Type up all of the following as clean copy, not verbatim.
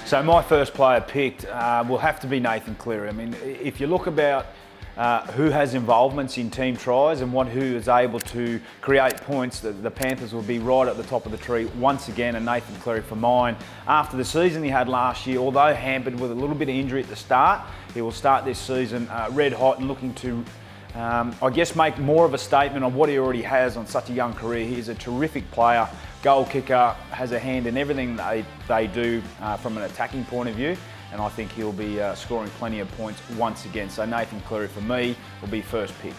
So my first player picked will have to be Nathan Cleary. I mean, if you look about who has involvements in team tries and who is able to create points, the Panthers will be right at the top of the tree once again, and Nathan Cleary for mine. After the season he had last year, although hampered with a little bit of injury at the start, he will start this season red hot and looking to I guess make more of a statement on what he already has on such a young career. He's a terrific player, goal kicker, has a hand in everything they do from an attacking point of view, and I think he'll be scoring plenty of points once again. So Nathan Cleary for me will be first picked.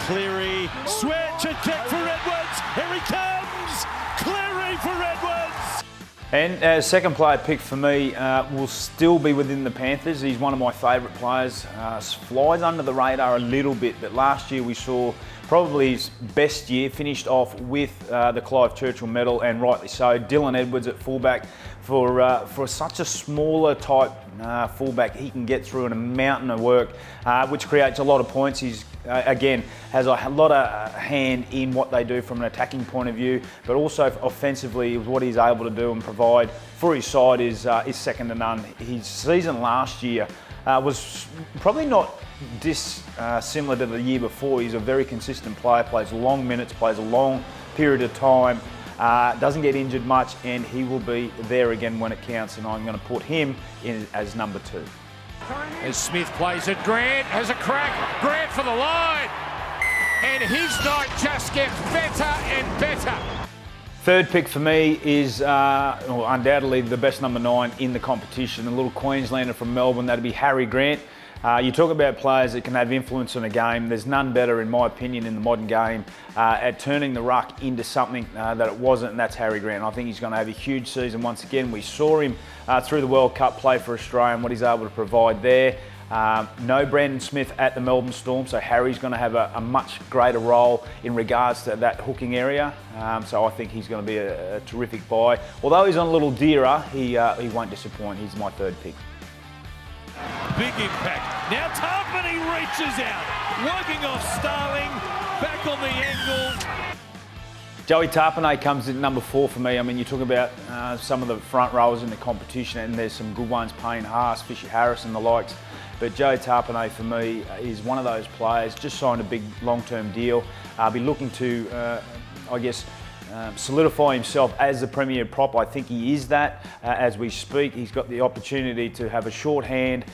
Cleary, switch and kick for Edwards. Here he comes, Cleary for Edwards. And second player pick for me will still be within the Panthers. He's one of my favourite players. Flies under the radar a little bit, but last year we saw probably his best year, finished off with the Clive Churchill medal, and rightly so. Dylan Edwards at fullback. For such a smaller type fullback, he can get through in a mountain of work, which creates a lot of points. He's again has a lot of hand in what they do from an attacking point of view, but also offensively, what he's able to do and provide for his side is second to none. His season last year was probably not dissimilar to the year before. He's a very consistent player, plays long minutes, plays a long period of time. Doesn't get injured much, and he will be there again when it counts, and I'm going to put him in as number 2. As Smith plays it, Grant has a crack, Grant for the line, and his night just gets better and better. Third pick for me is undoubtedly the best number 9 in the competition, a little Queenslander from Melbourne. That'd be Harry Grant. You talk about players that can have influence on a game. There's none better, in my opinion, in the modern game at turning the ruck into something that it wasn't, and that's Harry Grant. I think he's going to have a huge season once again. We saw him through the World Cup play for Australia and what he's able to provide there. No Brandon Smith at the Melbourne Storm, so Harry's going to have a much greater role in regards to that hooking area. So I think he's going to be a terrific buy. Although he's on a little dearer, he won't disappoint. He's my third pick. Big impact. Now Tapine reaches out, working off Starling, back on the angle. Joey Tapine comes in number 4 for me. I mean, you talk about some of the front rowers in the competition, and there's some good ones, Payne Haas, Fisher Harris and the likes. But Joey Tapine for me is one of those players, just signed a big long-term deal. I'll be looking to, I guess, solidify himself as the premier prop. I think he is that as we speak. He's got the opportunity to have a short hand.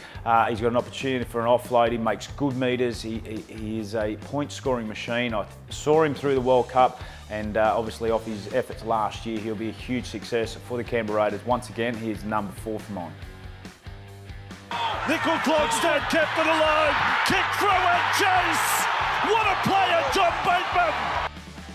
He's got an opportunity for an offload. He makes good meters. He is a point scoring machine. I saw him through the World Cup, and obviously off his efforts last year, he'll be a huge success for the Canberra Raiders. Once again, he is number 4 for mine. Nickel Clogstad kept it alive. Kick, throw and chase. What a player, John Bateman.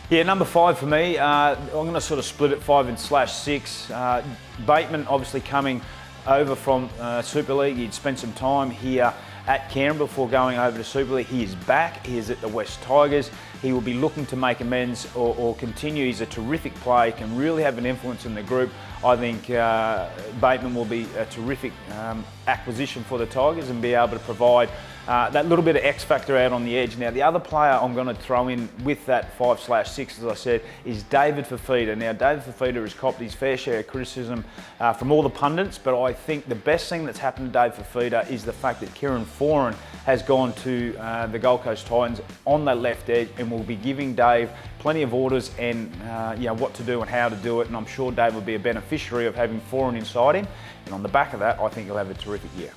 Yeah, number 5 for me. I'm going to sort of split it 5/6. Bateman obviously coming over from Super League. He'd spent some time here at Canberra before going over to Super League. He is back. He is at the West Tigers. He will be looking to make amends or continue. He's a terrific player, can really have an influence in the group. I think Bateman will be a terrific acquisition for the Tigers and be able to provide that little bit of X factor out on the edge. Now, the other player I'm going to throw in with that 5/6, as I said, is David Fifita. Now, David Fifita has copped his fair share of criticism from all the pundits, but I think the best thing that's happened to Dave Fifita is the fact that Kieran Foran has gone to the Gold Coast Titans on that left edge and will be giving Dave plenty of orders and what to do and how to do it. And I'm sure Dave will be a beneficiary of having Foran inside him. And on the back of that, I think he'll have a terrific year.